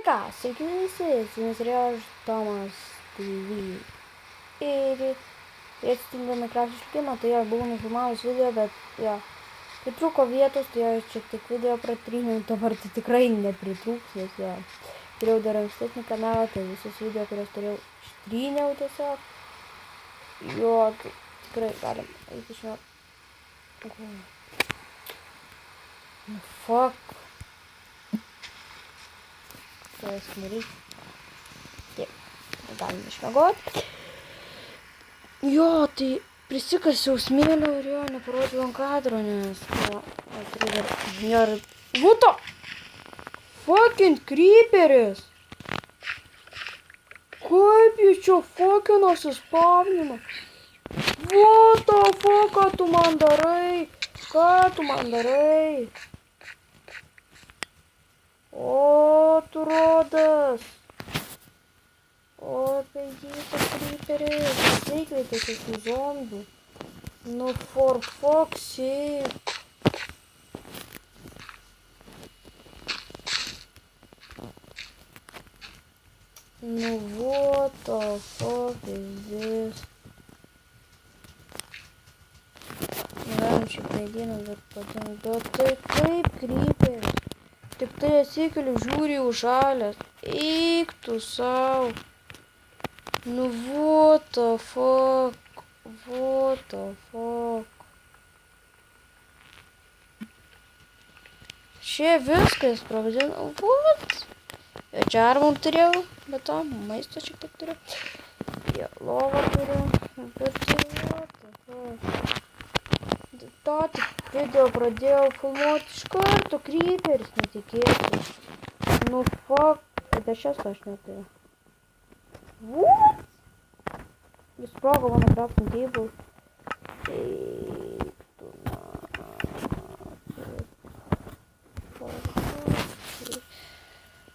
Ką, sveiki visi, su jumis yra aš, Tomas TV. Ir atsitinka Minecraft išlikimą, tai jo, buvau nufilmavus video, bet jo, pritrūko vietos, tai jo, šiek tiek video pratryniau, dabar tai tikrai nepritrūks, nes jo, turėjau dar ankstesnį kanalą, tai visus video, kuriuos turėjau, ištryniau tiesiog. Jo, tai tikrai galim eiti iš jo. Nu, fuck. Tai smaryk. Taip, galim išmiegot. Jo, tai prisikasiau smėlio ir jo neparodžiau ant kadro, nes turiu dar ir... What the fucking creeperis? Kaip jis čia fucking nusispavnino? What the fuck, ką tu man darai? Ką tu man darai? O, tu rodas. O, beigytas creeperis. Įkveitės iš zombių. Nu, for fuck's sake. Nu, what the fuck is this? Galim šiaip medieną dar padengti. Bet tai kaip creeperis? Tik tai atsikeliu, žiūri užšalęs. Eik tu sau. Nu, what the fuck? What the fuck? Čia viskas pravadino. What? Čia armų turėjau, bet to maisto šiek tiek turėjau. Jo, lovą turiu. Bet čia what the fuck? Ta tik video pradėjau filmuoti iš karto, creeperis netikėtas. Nu, fuck. Bet šias aš neturiu. What? Jis sprogo mano crafting table. Eik tu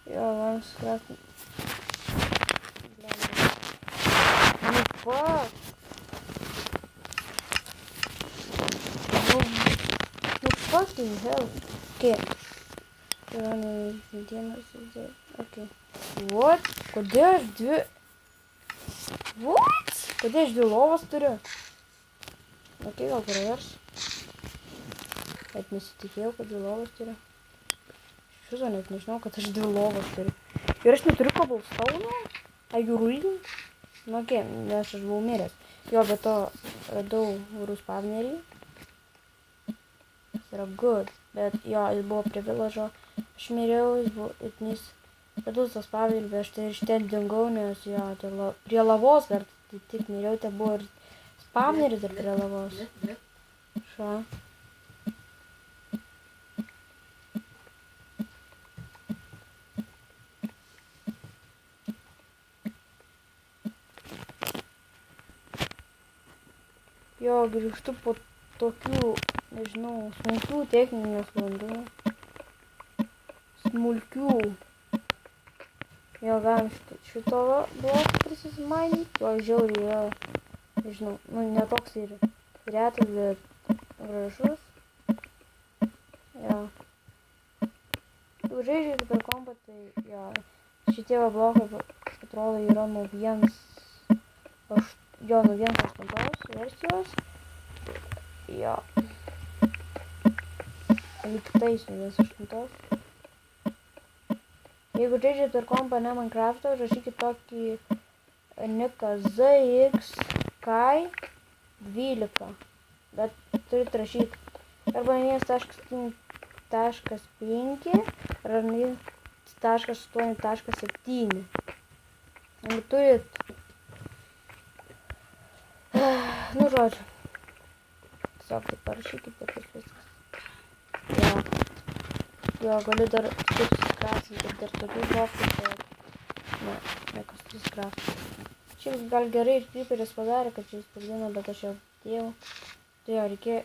jo, man crafting. Nu, fuck. Nu, fucking hell. Okay. Yra medienos įdėti. Okay. What? Kodėl aš dvi... What? Kodėl aš dvi lovas turiu? Ok, gal pravers. Bet nesitikėjau, kad dvi lovas turiu. Iš viso net nežinau, kad aš dvi lovas turiu. Ir aš neturiu cobblestone? Are you really? Nu, ok, nes aš buvau miręs. Jo, bet to radau spawnerį. Jis yra good. Bet jo, jis buvo prie villažo. Aš miriau, jis buvo itnis. Radau tą spawnerį, bet aš tai iš ten dingau, nes jo, prie lavos dar tik miriau, tai buvo ir spawneris dar prie lavos. Ša. Jo, grįžtu po tokių, nežinau, smulkių techninės sklandumų. Smulkių. Jo, galim šito bloką prisismainyti. Jo, žiauriai yra, nežinau, nu, netoks ir retas, bet gražus. Jo. Jeigu žaidžiate per kompą, tai jo, šitie blokai atrodo yra nuo 1.8 versijos. Jo. Liktais nuo 1.8. Jeigu žaidžiate per kompą ne Minecraft'ą, užrašykit tokį niką ZXKai 12. Bet turit rašyti arba 1.5 arba 1.8.7. Jeigu turit... Nu, žodžiu. Tiesiog tai parašykit ir viskas. Jo. Jo, galiu dar taip suskraftinti ir dar tokių blokų, bet... Ne, niekas suskraftinti. Šiaip gal gerai ir creeperis padarė, kad čia jis pagdino, bet aš jau dėjau. Tai jo, reikėjo...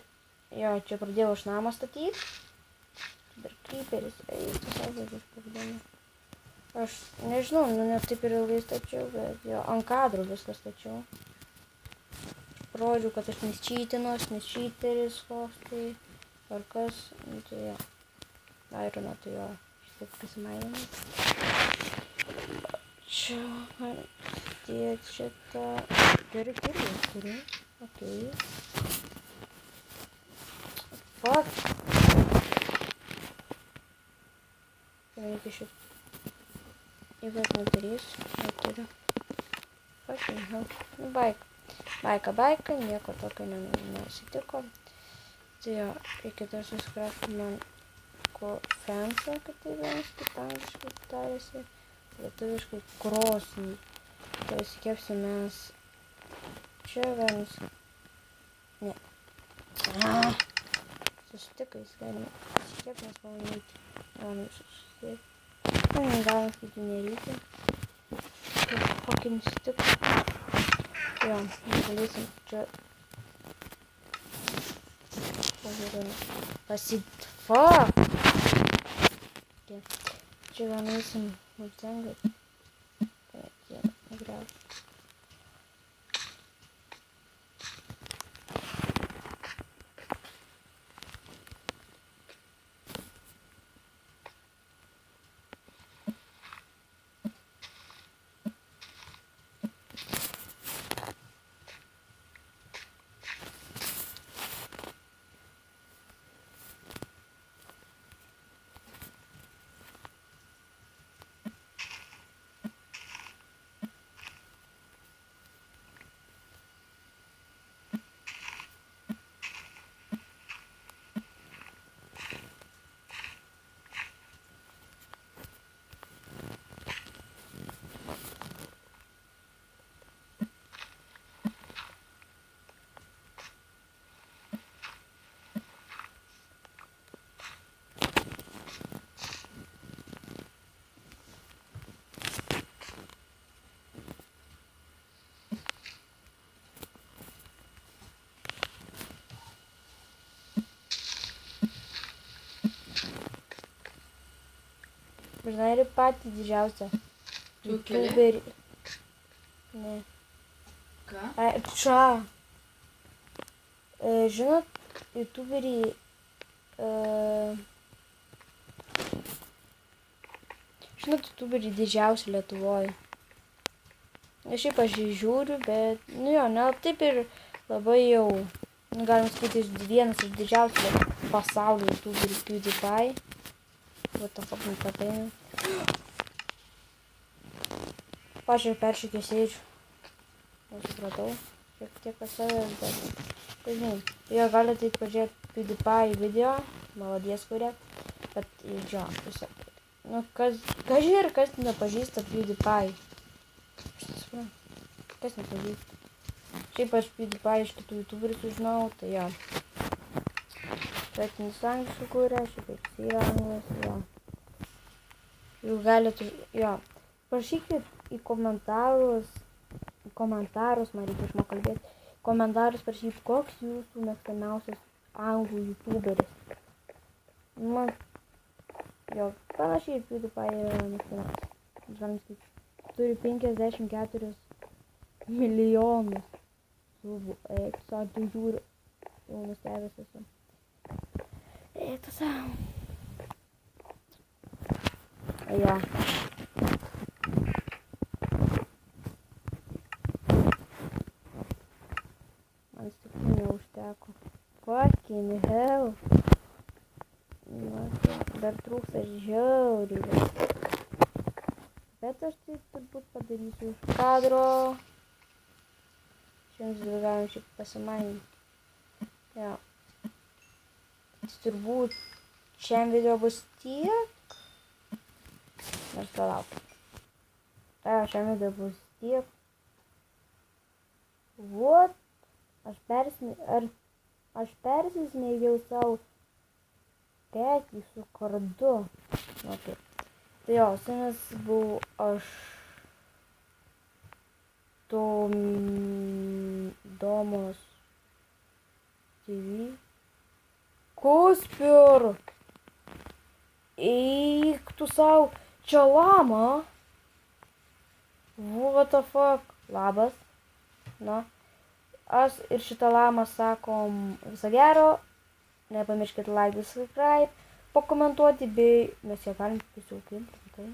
Jo, čia pradėjau aš namą statyti. Dar creeperis, tiesiog aš pagdino. Aš nežinau, nu net taip ir ilgai stačiau, bet jo, ant kadrų viską stačiau. Parodžiau, kad aš neschytinus, nescheateris koks tai. Ar kas, nu tai jo. I don't know, tai jo, šitaip pasimainimas. Čia dėt šitą. Gerai turiu. Okei. Fuck. Reikia šitą. Jeigu aš nedarysiu, neturiu. Fucking hell. Nu, baika, nieko tokio nesitiko. Tai jo, reikia dar susikrafti man fensą, kad tai vienas kaip angliškai tarėsi. Lietuviškai krosnį. Tai įsikepsim mes čia vienas. Ne. Susitikais galime įsikepti, nes pamanyti. Galim susitikti. Galim skaityti nereikia. Kaip kokį nusitiko. Jo, galėsim čia fuck! Čia galėsim nucengai. Negriauti. Žinai, ir patį didžiausią. Tu keli? YouTuberį. Ne. Ką? Čia. Žinot, YouTuberį. Žinot, YouTuberį didžiausią Lietuvoje. Šiaip aš jį žiūriu, bet, nu jo, ne taip ir labai jau, galim sakyti, vienas iš didžiausių pasaulio YouTuberių PewDiePie. What the fuck, nutapeinu. Pačią peršykį sėdžiu. Nesupratau. Šiek tiek pasavęs, bet... Tai žinai, jo galite pažiūrėti PewDiePie video. Maladies kurie. Bet, jo, tiesiog. Nu, kas nepažįsta PewDiePie? Kas nepažįsta? Šiaip aš PewDiePie iš kitų YouTuberių sužinau, tai jo. Svetinis angliškai kuria, šiaip yra anglas, jo. Jūs galite, jo. Prašykit į komentarus, man reikia išmokti kalbėti, komentarus prašykit, koks jūsų mėgstamiausias anglų YouTuberis. Man, jo, panašiai PewDiePie yra mėgstamiausias. Galim sakyti, turi 54 milijonus subų. Tiesiog tu žiūri, jau nustebęs esu. Это сам. Ja. Man stiklų neužteko. Fucking hell. Dar trūksta žiauriai. Bet aš tai turbūt padarysiu iš kadro. Šiandien galim šiek pasimainyti. Ja. Turbūt šiam video bus tiek. Nors palauk. Šiam video bus tiek. What? Aš persismeigiau savo petį su kardu. Okay. Tai jo, senas buvau aš Domos TV. Kuspir! Eik tu sau, čia lama. What the fuck? Labas. Na. Aš ir šitą lamą sakom viso gero. Nepamirškite like, subscribe, pakomentuoti, bei mes ją galim tiesiog imti.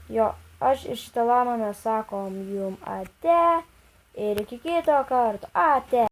Jo. aš iš Talano mes sakom jum ate ir iki kito karto ate.